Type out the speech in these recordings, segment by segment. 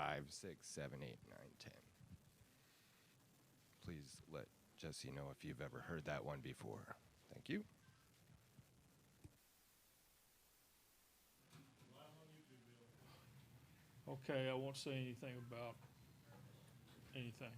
5, 6, 7, 8, 9, 10. Please let Jesse know if you've ever heard that one before. Thank you. Okay, I won't say anything about anything.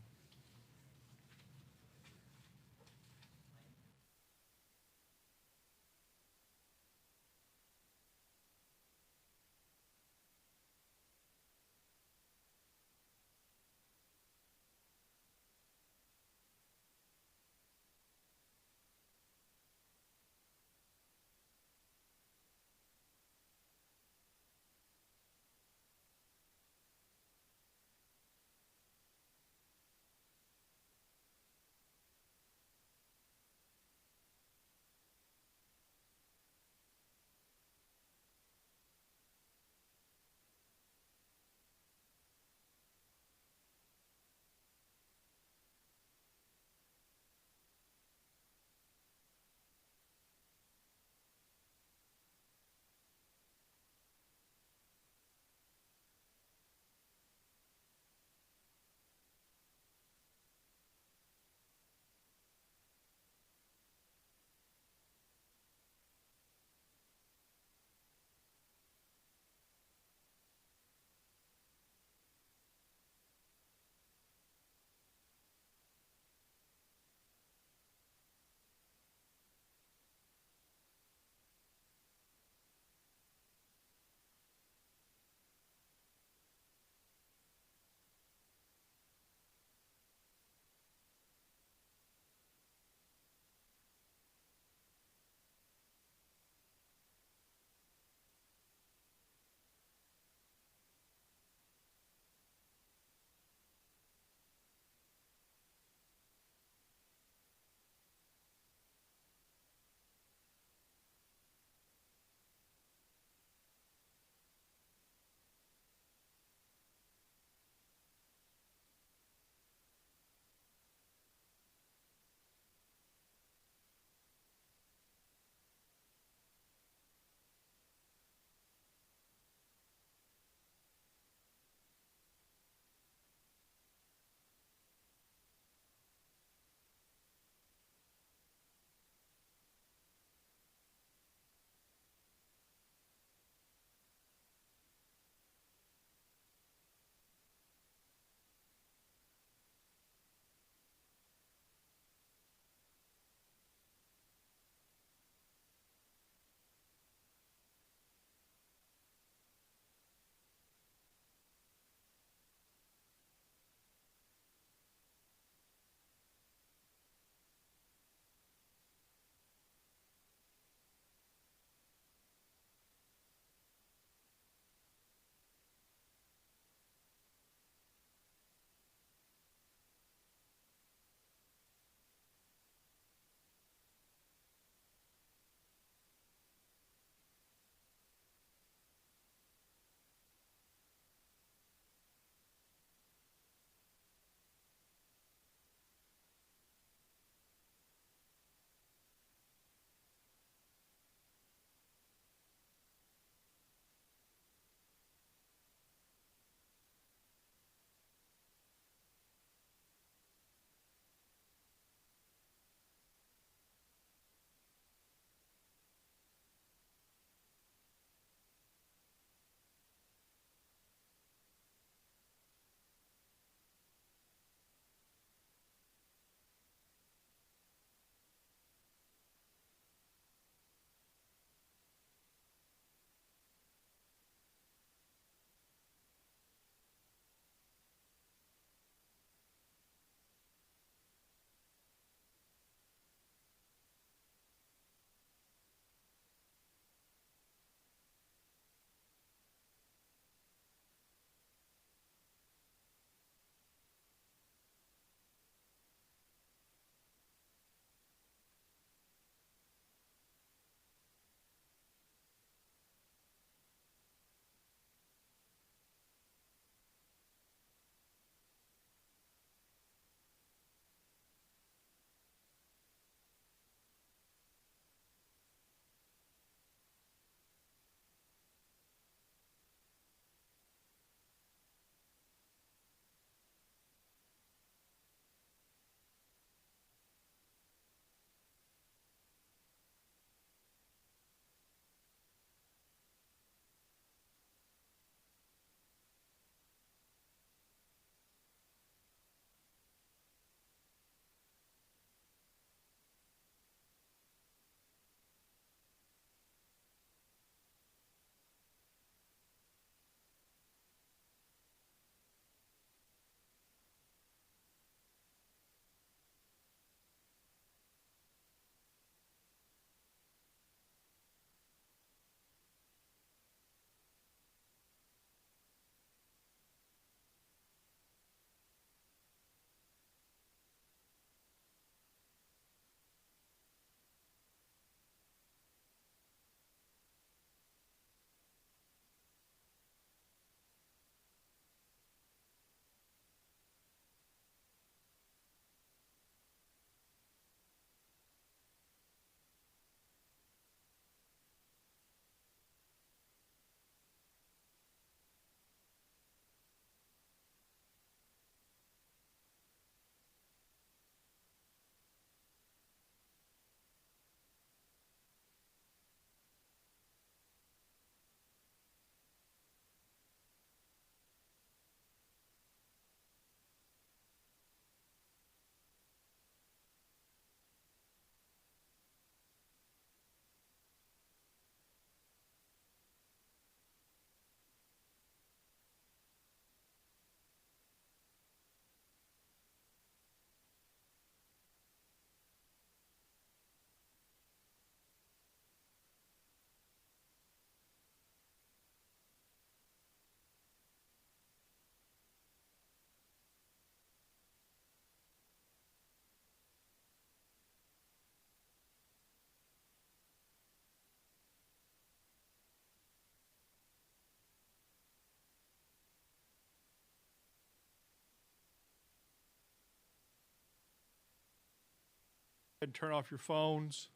and turn off your phones,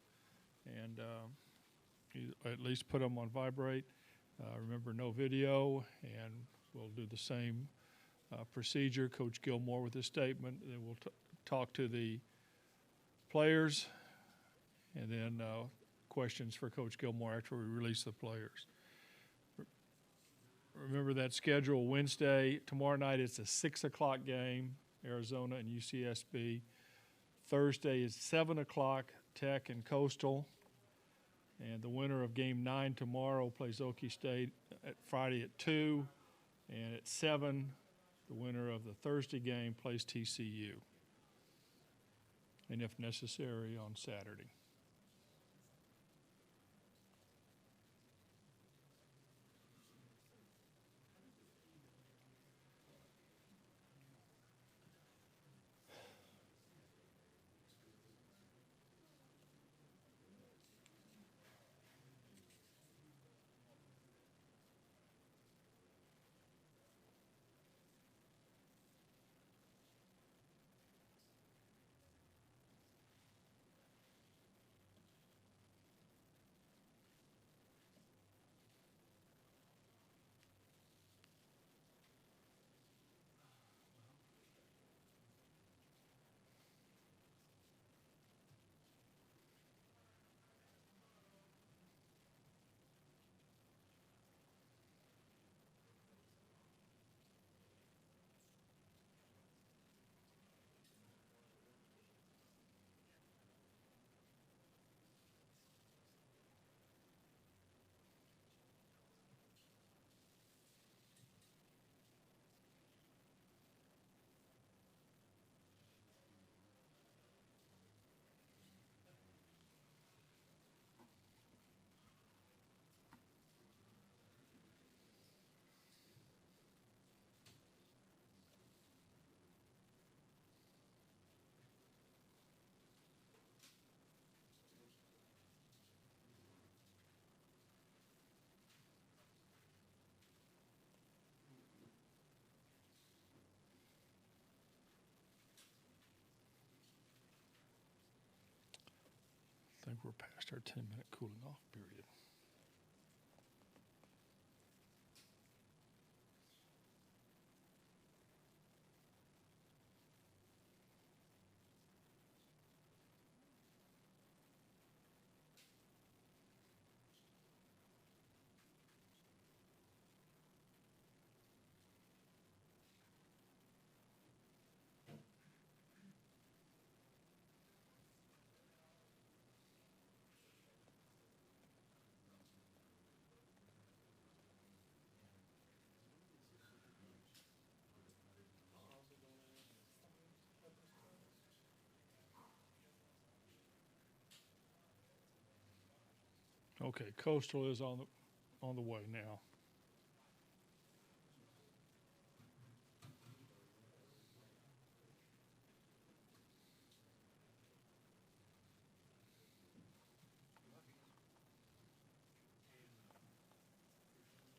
and you at least put them on vibrate. Remember, no video, and we'll do the same procedure. Coach Gilmore with his statement, then we'll talk to the players, and then questions for Coach Gilmore after we release the players. Remember that schedule: Wednesday, tomorrow night it's a 6 o'clock game, Arizona and UCSB. Thursday is 7 o'clock, Tech and Coastal. And the winner of game 9 tomorrow plays Okie State at Friday at 2. And at 7, the winner of the Thursday game plays TCU. And if necessary, on Saturday. I think we're past our 10-minute cooling off period. Okay, Coastal is on the way now.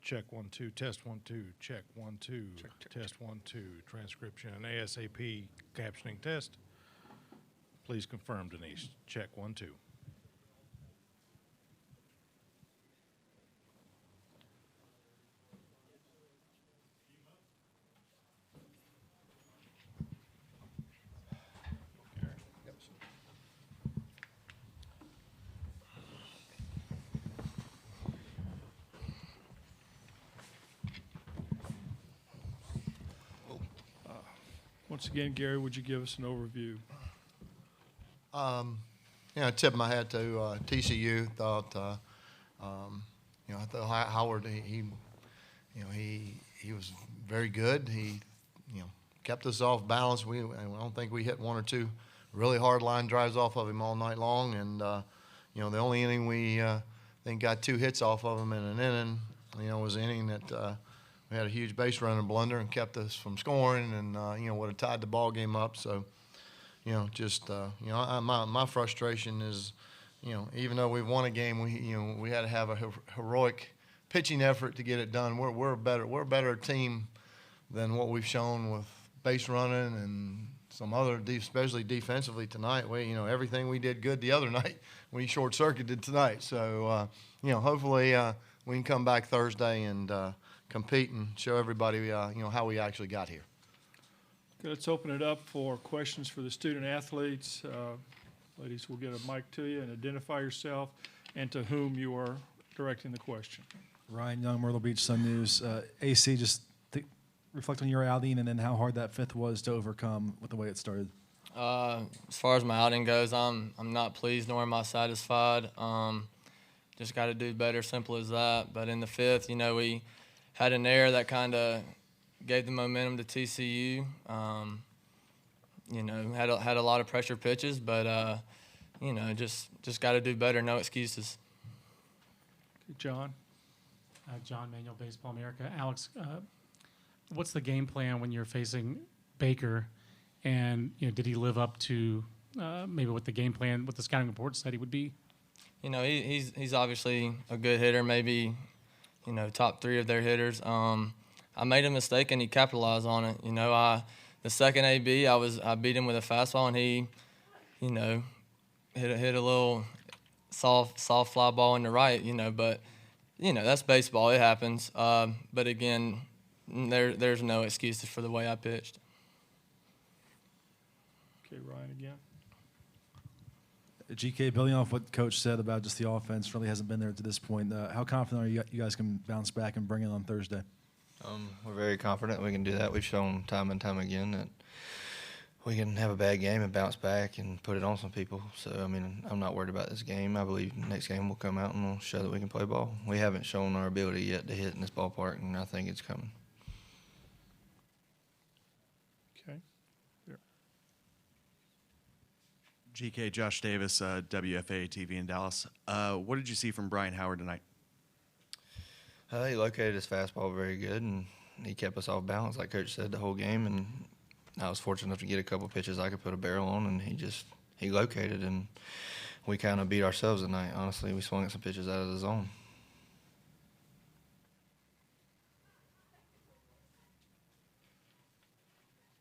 Check 1 2, test 1 2, check 1 2, Check. test 1 2, transcription and ASAP captioning test. Please confirm, Denise. Check 1 2. Once again, Gary, would you give us an overview? I tip my hat to TCU. Thought, I thought Howard, he was very good. He, kept us off balance. I don't think we hit one or two really hard line drives off of him all night long. And, the only inning we think got 2 hits off of him in an inning, was the inning that we had a huge base running blunder and kept us from scoring and, would have tied the ball game up. So, my frustration is, even though we've won a game, we had to have a heroic pitching effort to get it done. We're a better team than what we've shown with base running and some other, especially defensively tonight. Everything we did good the other night, we short-circuited tonight. So, hopefully we can come back Thursday and compete and show everybody, how we actually got here. Okay, let's open it up for questions for the student athletes. Ladies, we'll get a mic to you and identify yourself and to whom you are directing the question. Ryan Young, Myrtle Beach Sun News. AC, just reflect on your outing and then how hard that fifth was to overcome with the way it started. As far as my outing goes, I'm not pleased nor am I satisfied. Just got to do better, simple as that. But in the fifth, we had an error that kind of gave the momentum to TCU. Had a lot of pressure pitches, but just got to do better. No excuses. John? John Manuel, Baseball America. Alex, what's the game plan when you're facing Baker? And did he live up to maybe what the game plan, what the scouting report said he would be? He's obviously a good hitter, maybe top 3 of their hitters. I made a mistake and he capitalized on it. The second AB, I beat him with a fastball and he, hit a little soft fly ball in the right. But that's baseball. It happens. But again, there's no excuses for the way I pitched. Okay, Ryan again. GK, building off what Coach said about just the offense really hasn't been there to this point. How confident are you guys can bounce back and bring it on Thursday? We're very confident we can do that. We've shown time and time again that we can have a bad game and bounce back and put it on some people. So, I'm not worried about this game. I believe next game we'll come out and we'll show that we can play ball. We haven't shown our ability yet to hit in this ballpark, and I think it's coming. Okay. Here. GK, Josh Davis, WFA TV in Dallas. What did you see from Brian Howard tonight? He located his fastball very good, and he kept us off balance, like Coach said, the whole game. And I was fortunate enough to get a couple pitches I could put a barrel on, and he located, and we kind of beat ourselves tonight. Honestly, we swung at some pitches out of the zone.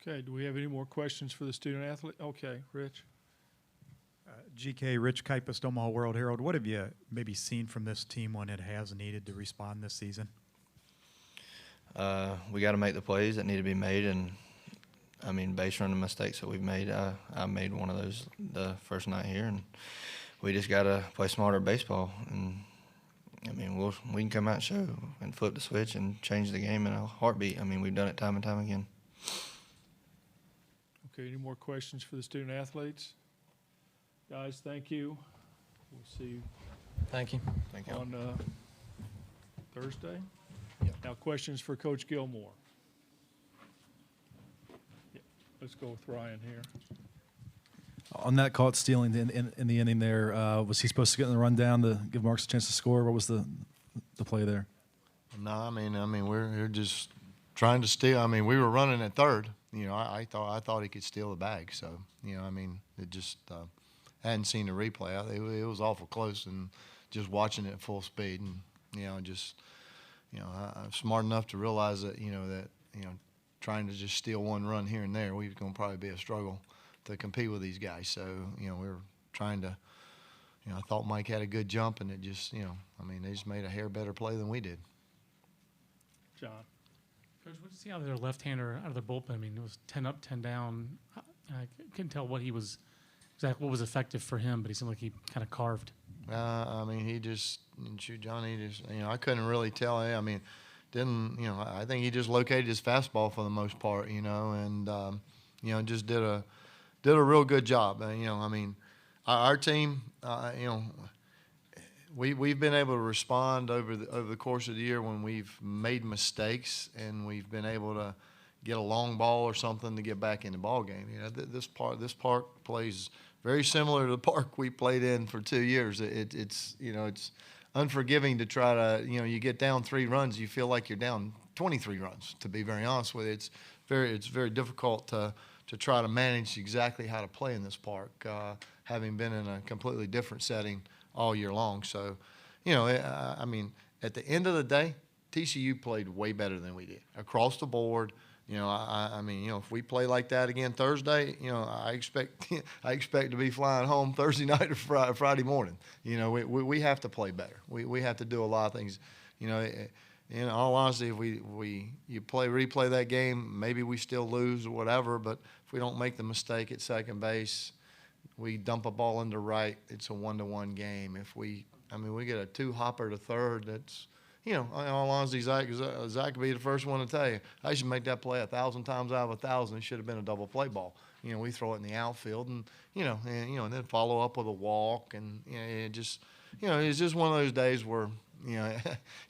Okay, do we have any more questions for the student athlete? Okay, Rich. GK, Rich Kipist, Omaha World Herald. What have you maybe seen from this team when it has needed to respond this season? We got to make the plays that need to be made, and based on the mistakes that we've made, I made one of those the first night here, and we just got to play smarter baseball. And we can come out and show and flip the switch and change the game in a heartbeat. We've done it time and time again. Okay, any more questions for the student athletes? Guys, thank you. We'll see you Thank you. Thank you. on Thursday. Yep. Now, questions for Coach Gilmore. Yeah, let's go with Ryan here. On that caught stealing in the inning there, was he supposed to get in the rundown to give Marks a chance to score? What was the play there? No, we're just trying to steal. We were running at third. I thought he could steal the bag. So, it just hadn't seen the replay. It was awful close, and just watching it at full speed, and I'm smart enough to realize that trying to just steal one run here and there, we're going to probably be a struggle to compete with these guys. So we're trying to. I thought Mike had a good jump, and it just they just made a hair better play than we did. John. Coach, what did you see out of their left-hander out of the bullpen? It was 10 up, 10 down. I couldn't tell what was effective for him, but he seemed like he kind of carved. He just Johnny just I couldn't really tell. I think he just located his fastball for the most part, and just did a real good job. Our team, we've been able to respond over the course of the year when we've made mistakes, and we've been able to get a long ball or something to get back in the ball game. This park plays very similar to the park we played in for 2 years. It's unforgiving to try to you get down 3 runs, you feel like you're down 23 runs. To be very honest with you, it's very difficult to try to manage exactly how to play in this park, having been in a completely different setting all year long. So, at the end of the day, TCU played way better than we did across the board. I mean, if we play like that again Thursday, I expect I expect to be flying home Thursday night or Friday morning. We have to play better. We have to do a lot of things. In all honesty, if you replay that game, maybe we still lose or whatever. But if we don't make the mistake at second base, we dump a ball into right, it's a 1-1 game. If we get a 2-hopper to third, that's, in all honesty, Zach could be the first one to tell you, I should make that play 1,000 times out of 1,000. It should have been a double play ball. We throw it in the outfield and then follow up with a walk. And, it's just one of those days where,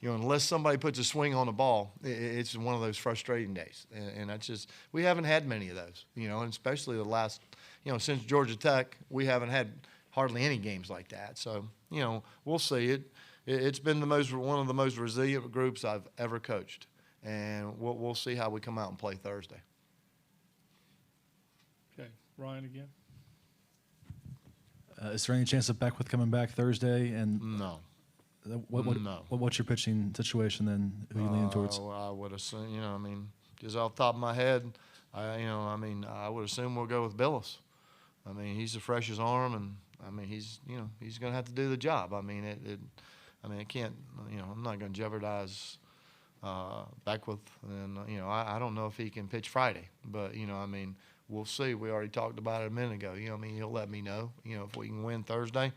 unless somebody puts a swing on the ball, it's one of those frustrating days. And that's just, we haven't had many of those, and especially the last, since Georgia Tech, we haven't had hardly any games like that. So, we'll see. It's been one of the most resilient groups I've ever coached, and we'll see how we come out and play Thursday. Okay, Ryan again. Is there any chance of Beckwith coming back Thursday? And No. No. What's your pitching situation then? Who are you leaning towards? I would assume, just off the top of my head, I would assume we'll go with Billis. He's the freshest arm, and he's going to have to do the job. It can't, I'm not going to jeopardize Beckwith. And, I don't know if he can pitch Friday, but, we'll see. We already talked about it a minute ago. He'll let me know, if we can win Thursday,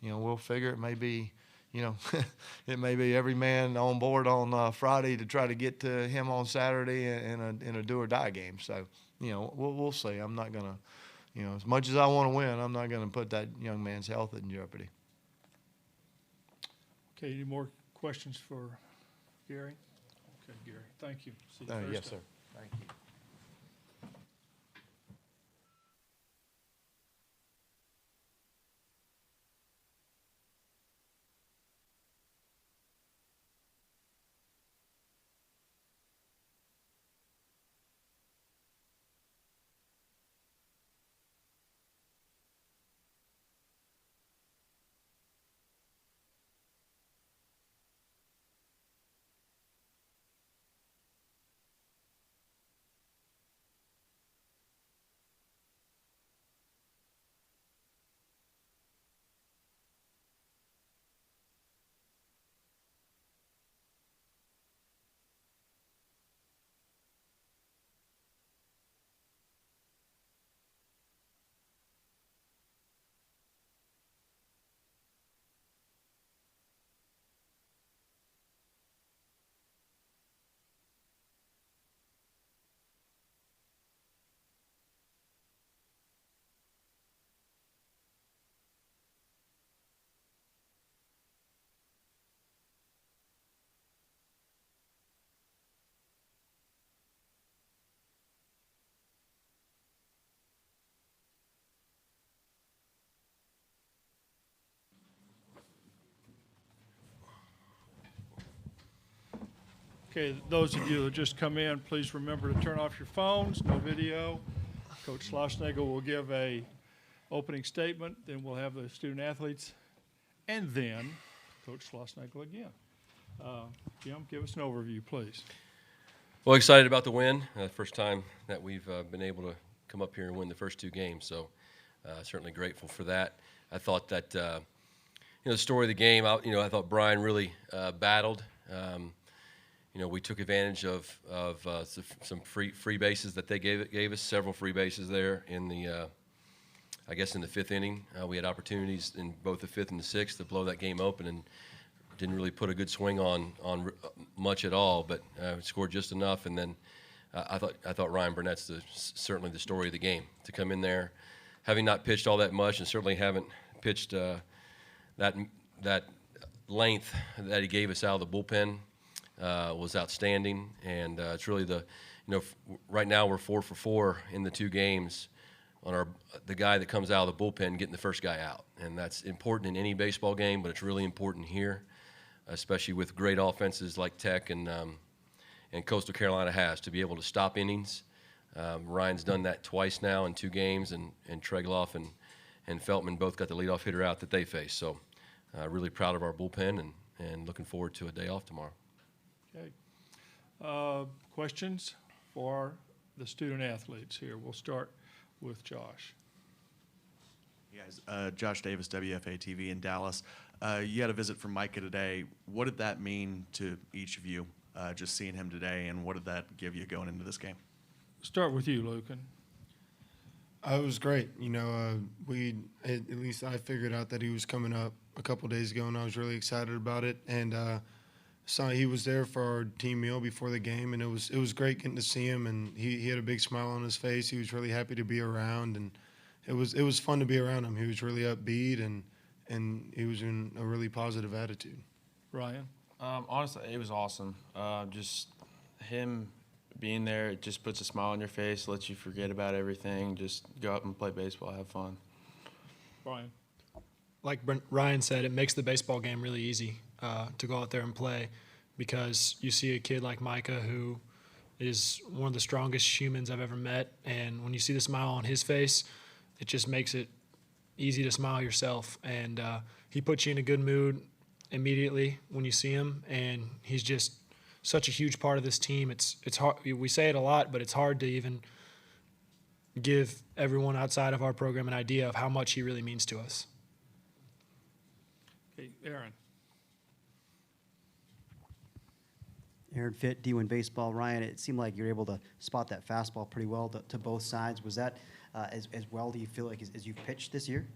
we'll figure it may be, it may be every man on board on Friday to try to get to him on Saturday in a do or die game. So, we'll see. I'm not going to, as much as I want to win, I'm not going to put that young man's health in jeopardy. Okay, any more questions for Gary? Okay, Gary, thank you. See you Thursday. Yes, sir. Thank you. Okay, those of you that just come in, please remember to turn off your phones, no video. Coach Schlossnagle will give a opening statement, then we'll have the student athletes, and then Coach Schlossnagle again. Jim, give us an overview, please. Well, excited about the win. First time that we've been able to come up here and win the first 2 games, so certainly grateful for that. I thought that, the story of the game, I thought Brian really battled. We took advantage of some free bases that they gave us, several free bases there in the, I guess in the 5th inning. We had opportunities in both the 5th and the 6th to blow that game open, and didn't really put a good swing on much at all, but scored just enough. And then I thought Ryan Burnett's certainly the story of the game, to come in there, having not pitched all that much, and certainly haven't pitched that length that he gave us out of the bullpen. Was outstanding, and it's really right now we're 4 for 4 in the 2 games on the guy that comes out of the bullpen getting the first guy out, and that's important in any baseball game, but it's really important here, especially with great offenses like Tech and Coastal Carolina has, to be able to stop innings. Ryan's done that twice now in 2 games, and Tregloff and Feltman both got the leadoff hitter out that they faced. So really proud of our bullpen, and looking forward to a day off tomorrow. Okay. Questions for the student athletes here. We'll start with Josh. Hey guys, Josh Davis, WFA TV in Dallas. You had a visit from Micah today. What did that mean to each of you, just seeing him today, and what did that give you going into this game? Start with you, Lucan. It was great. You know, at least I figured out that he was coming up a couple days ago, and I was really excited about it. And so he was there for our team meal before the game, and it was great getting to see him. And he had a big smile on his face. He was really happy to be around, and it was fun to be around him. He was really upbeat, and he was in a really positive attitude. Ryan? Honestly, it was awesome. Just him being there, it just puts a smile on your face, lets you forget about everything. Just go out and play baseball, have fun. Brian? Like Ryan said, it makes the baseball game really easy to go out there and play, because you see a kid like Micah who is one of the strongest humans I've ever met, and when you see the smile on his face, it just makes it easy to smile yourself. And he puts you in a good mood immediately when you see him, and he's just such a huge part of this team. It's hard. We say it a lot, but it's hard to even give everyone outside of our program an idea of how much he really means to us. Okay, Aaron. Aaron Fitt, D1 Baseball. Ryan, it seemed like you were able to spot that fastball pretty well to both sides. Was that as well, do you feel like, as you've pitched this year?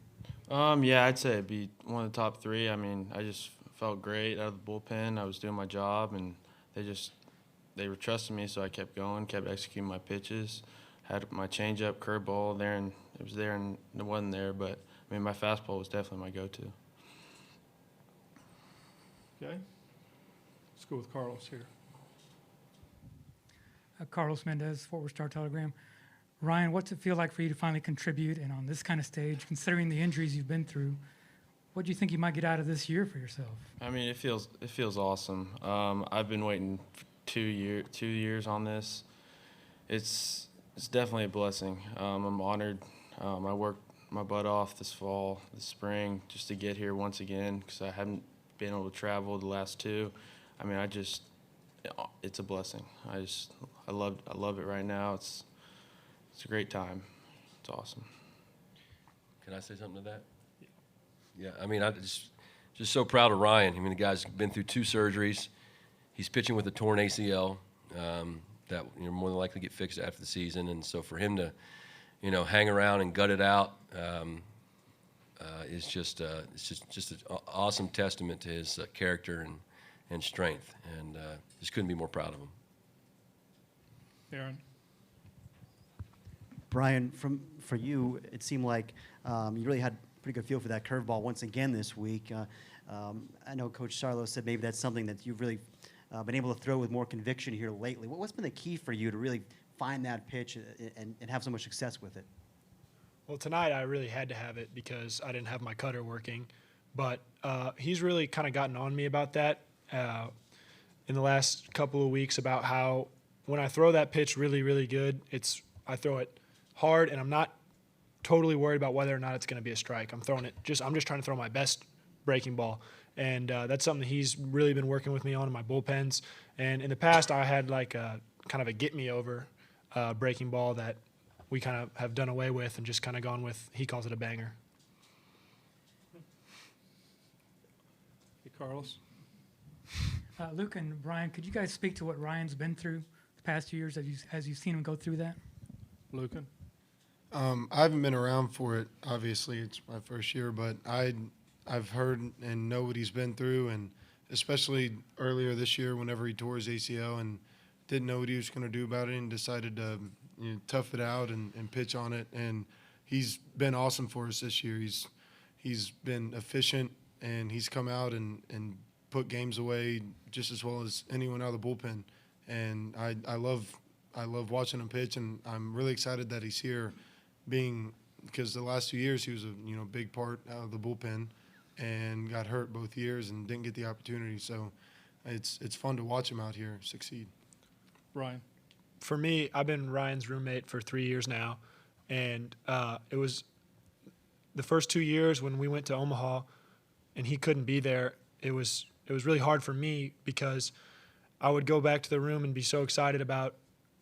Yeah, I'd say it'd be one of the top three. I mean, I just felt great out of the bullpen. I was doing my job, and they were trusting me, so I kept going, kept executing my pitches. Had my changeup, curveball there, and it was there, and it wasn't there. But I mean, my fastball was definitely my go-to. Okay. Let's go with Carlos here. Carlos Mendez, Fort Worth Star-Telegram. Ryan, what's it feel like for you to finally contribute, and on this kind of stage, considering the injuries you've been through, what do you think you might get out of this year for yourself? I mean, it feels awesome. I've been waiting for 2 years on this. It's definitely a blessing. I'm honored. I worked my butt off this spring, just to get here once again, because I haven't been able to travel the last two. I mean, it's a blessing. I love it right now. It's a great time. It's awesome. Can I say something to that? Yeah, I mean, I just so proud of Ryan. I mean, the guy's been through 2 surgeries. He's pitching with a torn ACL that more than likely get fixed after the season. And so for him to, hang around and gut it out is just an awesome testament to his character and strength. And just couldn't be more proud of him. Aaron? Brian, for you, it seemed like you really had a pretty good feel for that curveball once again this week. I know Coach Sarlo said maybe that's something that you've really been able to throw with more conviction here lately. What's been the key for you to really find that pitch and have so much success with it? Well, tonight I really had to have it because I didn't have my cutter working. But he's really kind of gotten on me about that in the last couple of weeks, about how when I throw that pitch really, really good, I throw it hard, and I'm not totally worried about whether or not it's going to be a strike. I'm just trying to throw my best breaking ball. And that's something he's really been working with me on in my bullpens. And in the past, I had like a kind of a get-me-over breaking ball that we kind of have done away with and just kind of gone with, he calls it a banger. Hey, Carlos? Luke and Brian, could you guys speak to what Ryan's been through the past 2 years as you've seen him go through that? Lucan? I haven't been around for it. Obviously, it's my first year, but I've heard and know what he's been through, and especially earlier this year whenever he tore his ACL and didn't know what he was going to do about it and decided to tough it out and pitch on it. And he's been awesome for us this year. He's been efficient, and he's come out and put games away just as well as anyone out of the bullpen. And I love watching him pitch, and I'm really excited that he's here, because the last 2 years he was a big part out of the bullpen and got hurt both years and didn't get the opportunity. So it's fun to watch him out here succeed. Ryan? For me, I've been Ryan's roommate for 3 years now, and it was the first 2 years when we went to Omaha and he couldn't be there. It was really hard for me because I would go back to the room and be so excited about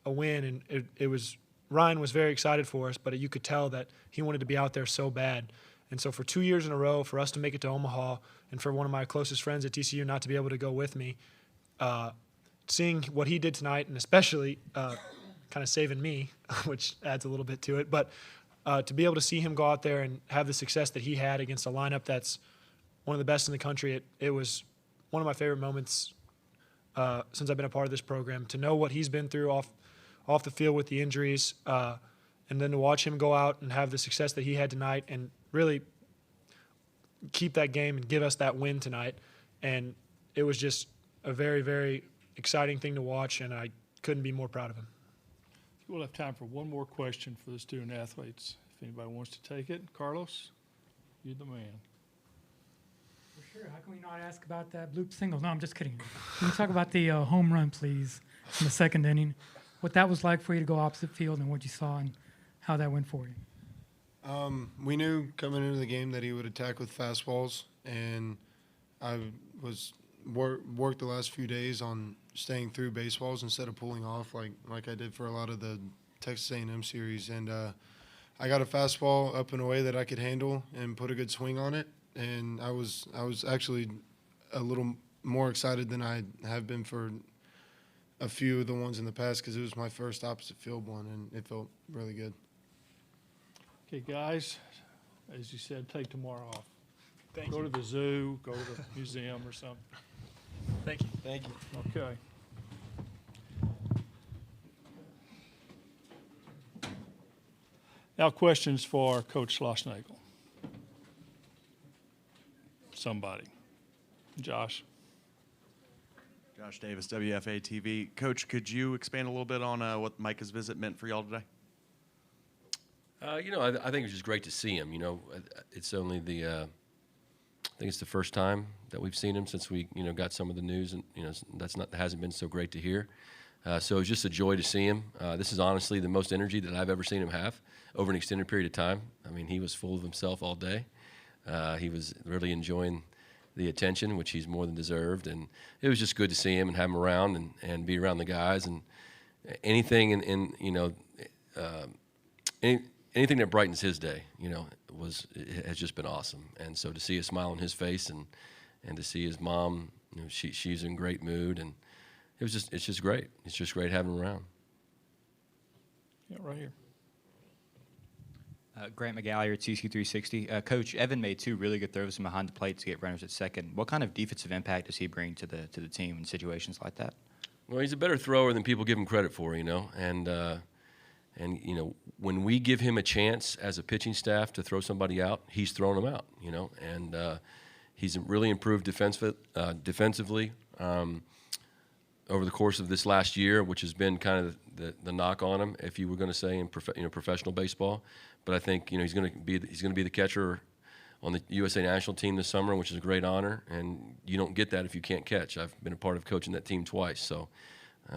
a win, and it was Ryan was very excited for us, but you could tell that he wanted to be out there so bad. And so for 2 years in a row, for us to make it to Omaha, and for one of my closest friends at TCU not to be able to go with me, seeing what he did tonight, and especially kind of saving me, which adds a little bit to it, but to be able to see him go out there and have the success that he had against a lineup that's one of the best in the country, it was one of my favorite moments since I've been a part of this program, to know what he's been through off the field with the injuries, and then to watch him go out and have the success that he had tonight and really keep that game and give us that win tonight. And it was just a very, very exciting thing to watch, and I couldn't be more proud of him. We'll have time for one more question for the student athletes. If anybody wants to take it. Carlos, you're the man. For sure. How can we not ask about that bloop single? No, I'm just kidding. Can you talk about the home run, please, in the second inning? What that was like for you to go opposite field and what you saw and how that went for you? We knew coming into the game that he would attack with fastballs, and I was worked the last few days on staying through baseballs instead of pulling off like I did for a lot of the Texas A&M series. And I got a fastball up and away that I could handle and put a good swing on it. And I was actually a little more excited than I have been for a few of the ones in the past, because it was my first opposite field one, and it felt really good. Okay, guys, as you said, take tomorrow off. Thank go you. to the zoo, go to the museum or something. Thank you. Thank you. Okay. Now questions for Coach Schlossnagle. Somebody. Josh. Josh Davis, WFA TV. Coach, could you expand a little bit on what Micah's visit meant for y'all today? I think it was just great to see him. It's only I think it's the first time that we've seen him since we, got some of the news, and that hasn't been so great to hear. So it was just a joy to see him. This is honestly the most energy that I've ever seen him have over an extended period of time. I mean, he was full of himself all day. He was really enjoying the attention, which he's more than deserved, and it was just good to see him and have him around and be around the guys, and anything anything that brightens his day, it has just been awesome. And so to see a smile on his face and to see his mom, she's in great mood, and it's just great. It's just great having him around. Yeah, right here. Grant McGallier, TCU 360. Coach, Evan made 2 really good throws from behind the plate to get runners at second. What kind of defensive impact does he bring to the team in situations like that? Well, he's a better thrower than people give him credit for, and when we give him a chance as a pitching staff to throw somebody out, he's throwing them out, and he's really improved defensively over the course of this last year, which has been kind of the knock on him, if you were going to say in professional baseball. But I think he's going to be the catcher on the USA national team this summer, which is a great honor, and you don't get that if you can't catch. I've been a part of coaching that team twice, so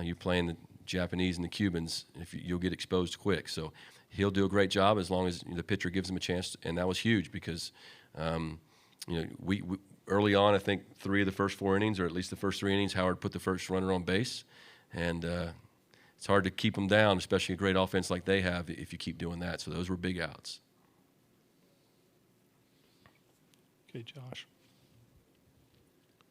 you're playing the Japanese and the Cubans, you'll get exposed quick. So he'll do a great job as long as the pitcher gives him a chance, and that was huge because we early on, I think 3 of the first 4 innings, or at least the first 3 innings, Howard put the first runner on base, and it's hard to keep them down, especially a great offense like they have, if you keep doing that. So those were big outs. Okay, Josh.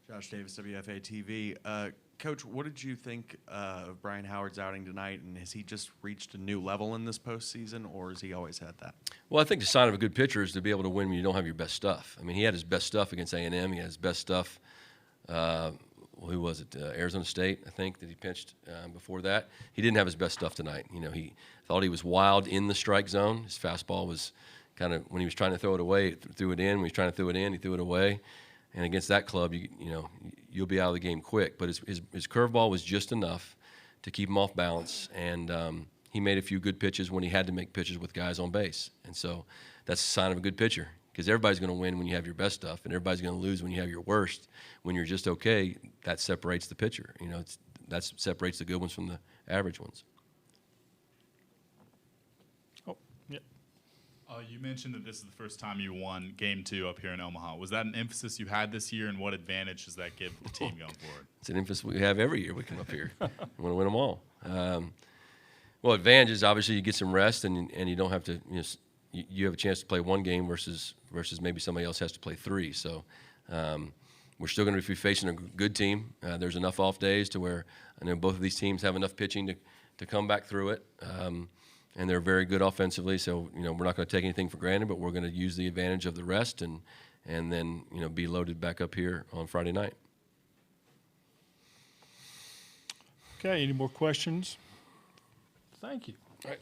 Josh Davis, WFA TV. Coach, what did you think of Brian Howard's outing tonight, and has he just reached a new level in this postseason, or has he always had that? Well, I think the sign of a good pitcher is to be able to win when you don't have your best stuff. I mean, he had his best stuff against A&M. He had his best stuff, who was it, Arizona State, I think, that he pitched before that. He didn't have his best stuff tonight. He thought he was wild in the strike zone. His fastball was kind of, when he was trying to throw it away, threw it in. When he was trying to throw it in, he threw it away. And against that club, you'll be out of the game quick. But his curveball was just enough to keep him off balance, and he made a few good pitches when he had to make pitches with guys on base. And so that's a sign of a good pitcher, because everybody's going to win when you have your best stuff, and everybody's going to lose when you have your worst. When you're just okay, that separates the pitcher. That separates the good ones from the average ones. You mentioned that this is the first time you won Game 2 up here in Omaha. Was that an emphasis you had this year, and what advantage does that give the team going forward? It's an emphasis we have every year we come up here. We want to win them all. Well, advantage is obviously you get some rest and you don't have to, you have a chance to play one game versus maybe somebody else has to play 3. So we're still going to be facing a good team. There's enough off days to where I know both of these teams have enough pitching to come back through it. And they're very good offensively. So, we're not going to take anything for granted, but we're going to use the advantage of the rest and then, be loaded back up here on Friday night. Okay, any more questions? Thank you. All right.